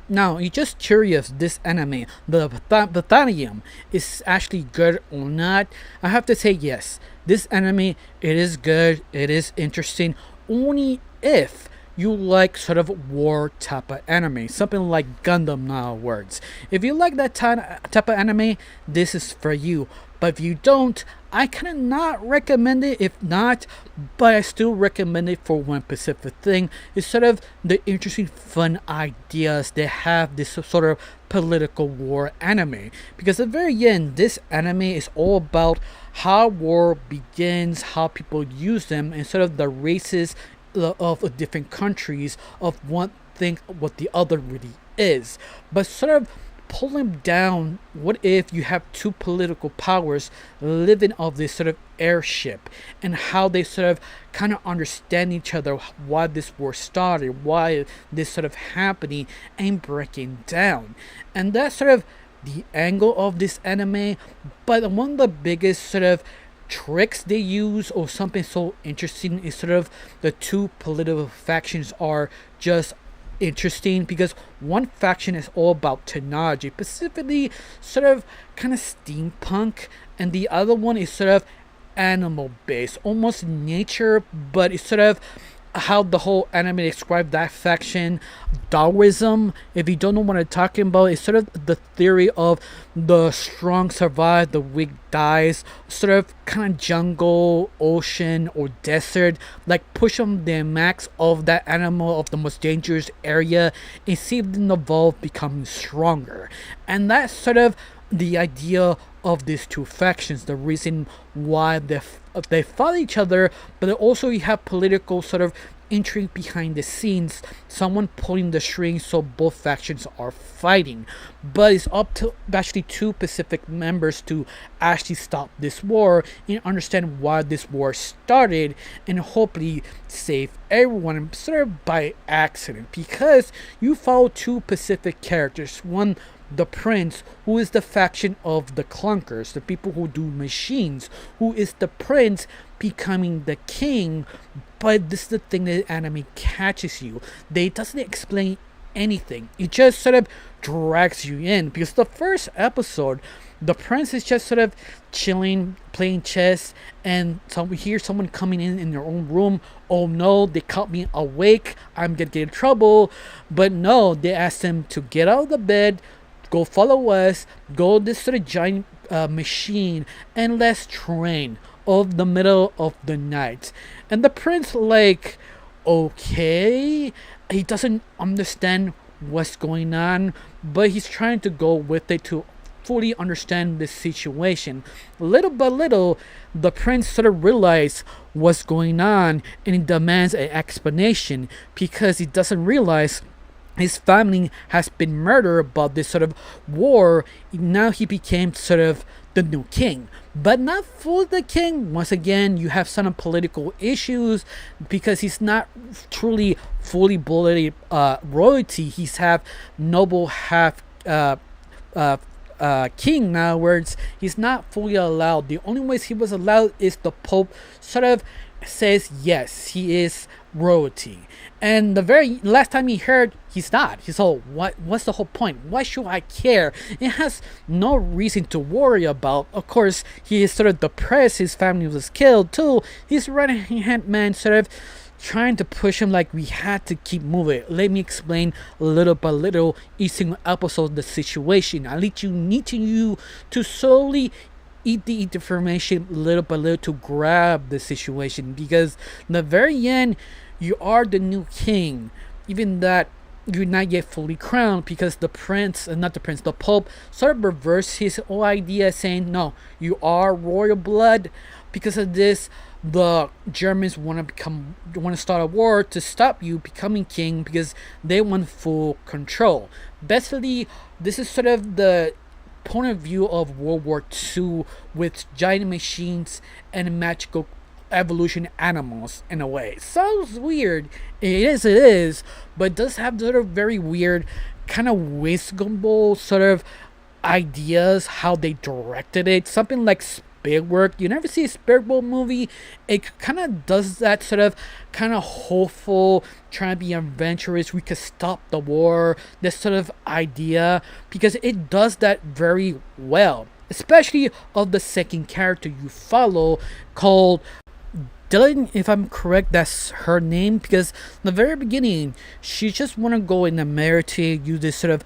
Now, you're just curious, this anime, the Bathanium, is actually good or not? I have to say yes. This anime, it is good, it is interesting, only if you like sort of war type of anime, something like Gundam now words. If you like that type of anime, this is for you. But if you don't, I kind of not recommend it. If not, but I still recommend it for one specific thing. It's sort of the interesting, fun ideas they have this sort of political war anime. Because at the very end, this anime is all about how war begins, how people use them, and sort of the races of different countries of one thing what the other really is. But sort of pulling down, what if you have two political powers living off this sort of airship, and how they sort of kind of understand each other, why this war started, why this sort of happening and breaking down. And that's sort of the angle of this anime. But one of the biggest sort of tricks they use, or something so interesting, is sort of the two political factions are just interesting, because one faction is all about technology, specifically sort of kind of steampunk, and the other one is sort of animal based, almost nature, but it's sort of how the whole anime described that faction. Taoism, if you don't know what I'm talking about, it's sort of the theory of the strong survive, the weak dies, sort of kind of jungle, ocean, or desert, like push them the max of that animal of the most dangerous area and see them evolve, becoming stronger. And that's sort of the idea of these two factions, the reason why they fight each other. But also you have political sort of intrigue behind the scenes, someone pulling the strings, so both factions are fighting. But it's up to actually two Pacific members to actually stop this war and understand why this war started, and hopefully save everyone sort of by accident, because you follow two Pacific characters. One, the prince, who is the faction of the clunkers, the people who do machines, who is the prince becoming the king. But this is the thing that anime catches you. They doesn't explain anything. It just sort of drags you in, because the first episode, the prince is just sort of chilling, playing chess, and so we hear someone coming in their own room. Oh no, they caught me awake, I'm gonna get in trouble. But no, they ask him to get out of the bed, go follow us, go this sort of giant machine, and let's train of the middle of the night. And the prince, like, okay, he doesn't understand what's going on, but he's trying to go with it to fully understand the situation. Little by little, the prince sort of realizes what's going on, and he demands an explanation, because he doesn't realize his family has been murdered about this sort of war. Now he became sort of the new king, but not fully the king. Once again, you have some political issues, because he's not truly fully blooded royalty. He's half noble, half king. In other words, he's not fully allowed. The only ways he was allowed is the Pope sort of says yes, he is royalty. And the very last time he heard, he's not. He's all, what's the whole point? Why should I care? It has no reason to worry about. Of course, he is sort of depressed. His family was killed too. His right-hand man sort of trying to push him, like, we had to keep moving. Let me explain little by little each single episode the situation. I need you to slowly eat the information little by little to grab the situation, because in the very end, you are the new king, even that you're not yet fully crowned, because the prince, not the prince, the Pope sort of reversed his whole idea, saying, no, you are royal blood. Because of this, the Germans want to start a war to stop you becoming king, because they want full control. Basically, this is sort of the point of view of World War II, with giant machines and magical evolution animals in a way. Sounds weird. It is, but it does have sort of very weird, kind of whimsical sort of ideas how they directed it. Something like big work. You never see a Spirit World movie. It kind of does that sort of kind of hopeful, trying to be adventurous. We could stop the war. This sort of idea, because it does that very well. Especially of the second character you follow, called Dylan, if I'm correct, that's her name. Because in the very beginning, she just want to go in the military, use this sort of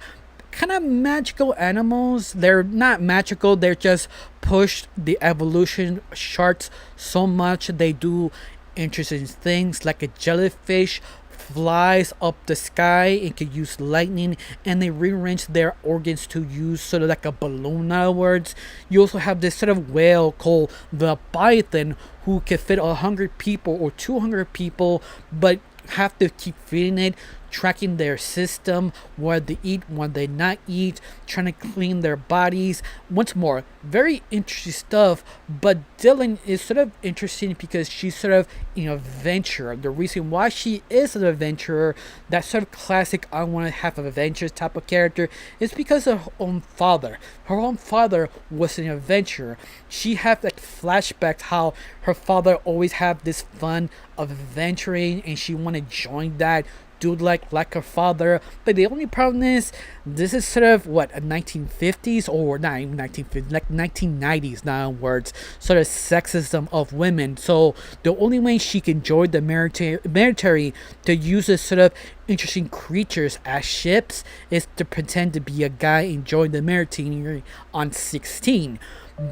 kind of magical animals. They're not magical, they're just pushed the evolution charts so much. They do interesting things, like a jellyfish flies up the sky and can use lightning, and they rearrange their organs to use sort of like a balloon. In other words, you also have this sort of whale called the Leviathan, who can fit 100 people or 200 people, but have to keep feeding it, tracking their system, what they eat, what they not eat, trying to clean their bodies. Once more, very interesting stuff. But Dylan is sort of interesting because she's sort of an adventurer. The reason why she is an adventurer, that sort of classic I want to have an adventure type of character, is because of her own father. Her own father was an adventurer. She had like flashbacks how her father always had this fun of adventuring, and she want to join that, do like her father. But the only problem is, this is sort of what, a 1950s, or not even 1950s, like 1990s now words, sort of sexism of women. So the only way she can join the military to use this sort of interesting creatures as ships is to pretend to be a guy and join the military on 16.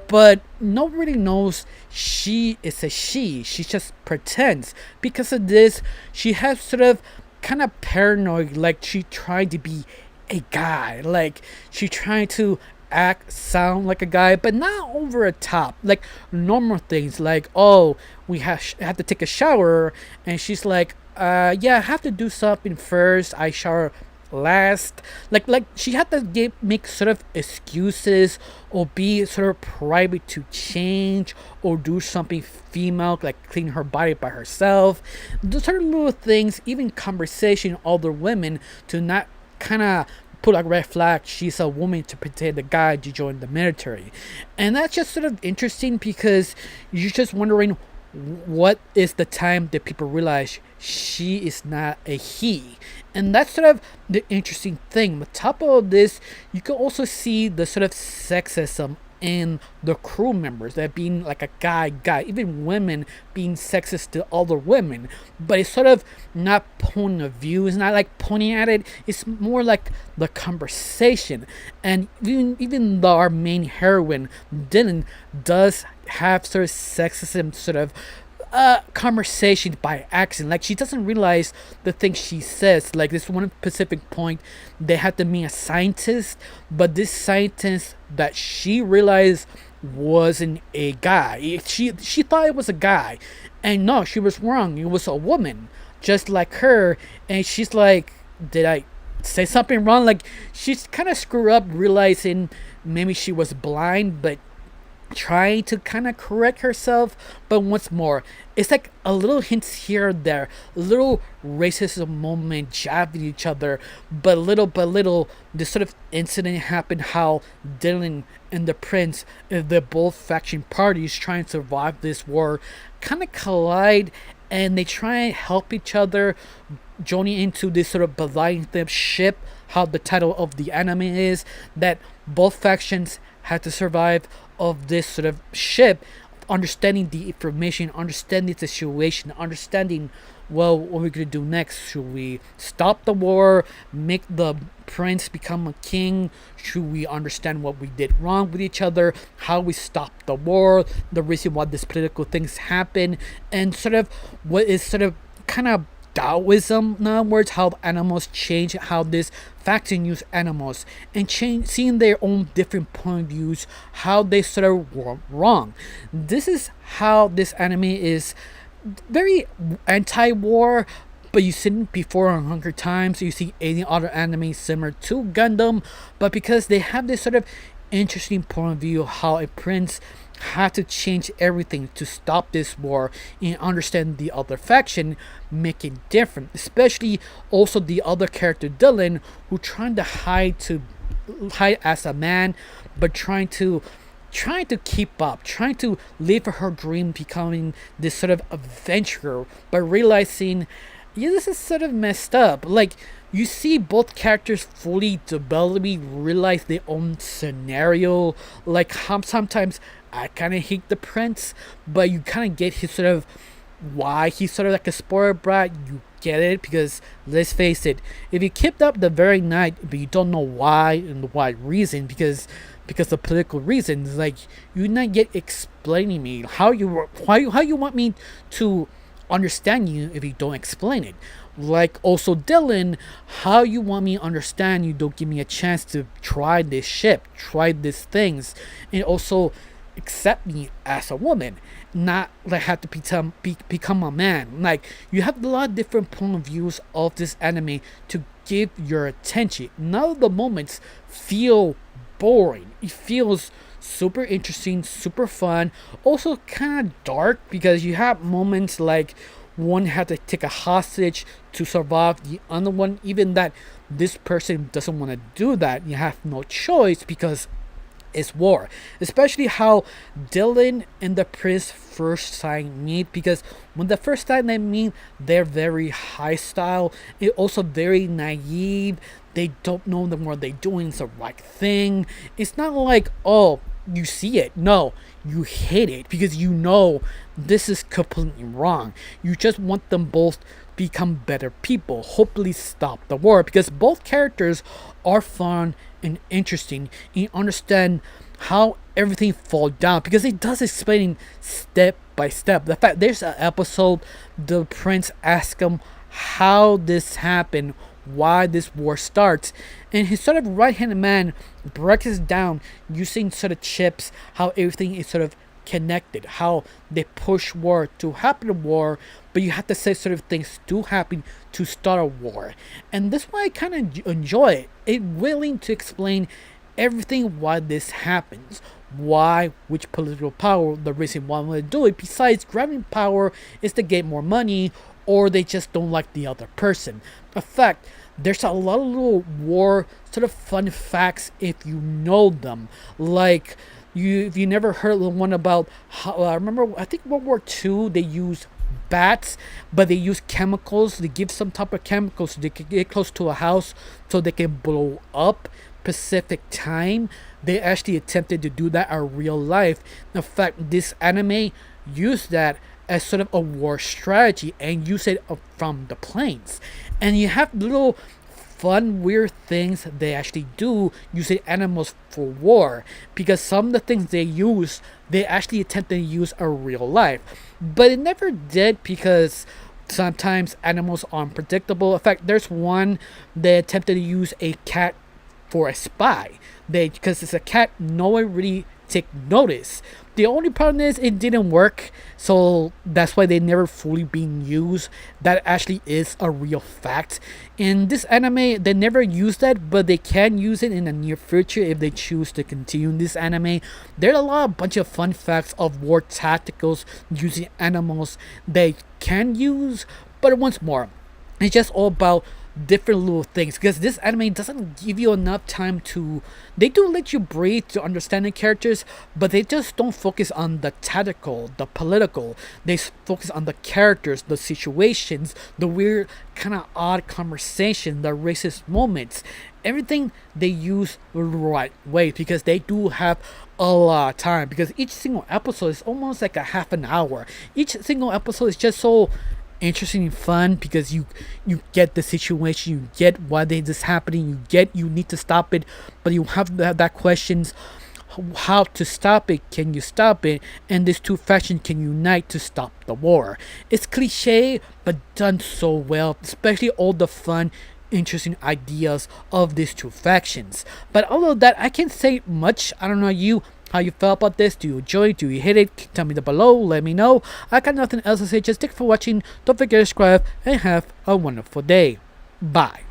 But nobody knows she is a she. She just pretends. Because of this, she has sort of kind of paranoid, like she tried to be a guy. Like she tried to sound like a guy, but not over a top. Like normal things, like, oh, we have to take a shower, and she's like, yeah, I have to do something first. I shower last. Like she had to make sort of excuses, or be sort of private to change, or do something female, like clean her body by herself. Those sort of little things, even conversation with other women, to not kind of put a red flag. She's a woman to pretend a guy to join the military. And that's just sort of interesting, because you're just wondering, what is the time that people realize she is not a he? And that's sort of the interesting thing. On top of this, you can also see the sort of sexism in the crew members, that being like a guy, even women being sexist to other women. But it's sort of not point of view, it's not like pointing at it, it's more like the conversation. And even though our main heroine Dylan does have sort of sexism sort of conversation by accident. Like she doesn't realize the things she says. Like this one specific point, they had to meet a scientist, but this scientist that she realized wasn't a guy. She thought it was a guy, and no, she was wrong. It was a woman, just like her. And she's like, did I say something wrong? Like she's kind of screwed up, realizing maybe she was blind, but trying to kind of correct herself. But once more, it's like a little hints here or there, little racism moment jabbing each other. But little, this sort of incident happened, how Dylan and the prince, they're both faction parties trying to survive this war, kind of collide, and they try and help each other, joining into this sort of Leviathan ship. How the title of the anime is, that both factions had to survive of this sort of ship, understanding the information, understanding the situation, understanding, well, what we're gonna do next. Should we stop the war, make the prince become a king? Should we understand what we did wrong with each other, how we stop the war, the reason why these political things happen, and sort of what is sort of kind of Taoism, in other words, how animals change, how this faction use animals, and seeing their own different point of views, how they sort of were wrong. This is how this anime is very anti-war. But you seen before on Hunger Times, you see any other anime similar to Gundam, but because they have this sort of interesting point of view, how a prince had to change everything to stop this war and understand the other faction, make it different. Especially also the other character Dylan, who trying to hide as a man, but trying to trying to keep up, trying to live her dream, becoming this sort of adventurer, but realizing, yeah, this is sort of messed up. Like, you see both characters fully developing, realize their own scenario. Like, how sometimes I kind of hate the prince, but you kind of get his sort of why he's sort of like a spoiled brat. You get it because let's face it, if you kept up the very night, but you don't know why and why reason, because of political reasons, like you're not yet explaining me how you want me to understand you if you don't explain it. Like also Dylan, how you want me to understand you don't give me a chance to try this ship, try these things, and also accept me as a woman, not like have to become a man. Like you have a lot of different point of views of this anime to give your attention. None of the moments feel boring. It feels super interesting, super fun, also kind of dark because you have moments like one had to take a hostage to survive the other one, even that this person doesn't want to do that. You have no choice because it's war. Especially how Dylan and the prince first time meet, because when the first time they meet, they're very high style and also very naive. They don't know that what they're doing is the right thing. It's not like, oh, you see it. No, you hate it because you know this is completely wrong. You just want them both become better people, hopefully stop the war, because both characters are fun and interesting. You understand how everything fall down because it does explain step by step. The fact there's an episode the prince asks him how this happened, why this war starts, and his sort of right hand man breaks it down using sort of chips how everything is sort of connected, how they push war to happen a war, but you have to say sort of things do happen to start a war. And that's why I kind of enjoy it. It willing to explain everything why this happens, why which political power the reason why they do it, besides grabbing power is to get more money or they just don't like the other person. In fact, there's a lot of little war sort of fun facts if you know them. Like if you never heard the one about how I remember, I think World War II they used bats, but they use chemicals. They give some type of chemicals so they can get close to a house so they can blow up. Pacific time, they actually attempted to do that in real life. In fact, this anime used that as sort of a war strategy and use it from the planes. And you have little fun, weird things they actually do using animals for war, because some of the things they use, they actually attempt to use in real life. But it never did because sometimes animals are unpredictable. In fact, there's one they attempted to use a cat for a spy. Because it's a cat, no one really take notice. The only problem is it didn't work, so that's why they never fully been used. That actually is a real fact. In this anime, they never use that, but they can use it in the near future if they choose to continue this anime. There are a bunch of fun facts of war tacticals using animals they can use, but once more, it's just all about different little things, because this anime doesn't give you enough time to, they do let you breathe to understand the characters, but they just don't focus on the tactical, the political. They focus on the characters, the situations, the weird kind of odd conversation, the racist moments, everything they use the right way, because they do have a lot of time, because each single episode is almost like a half an hour. Each single episode is just so interesting and fun because you get the situation, you get why this is happening, you need to stop it, but you have that questions how to stop it, can you stop it, and these two factions can unite to stop the war. It's cliche but done so well, especially all the fun interesting ideas of these two factions. But although that I can't say much, I don't know how you felt about this. Do you enjoy it? Do you hate it? Tell me down below. Let me know. I got nothing else to say. Just thanks for watching. Don't forget to subscribe and have a wonderful day. Bye.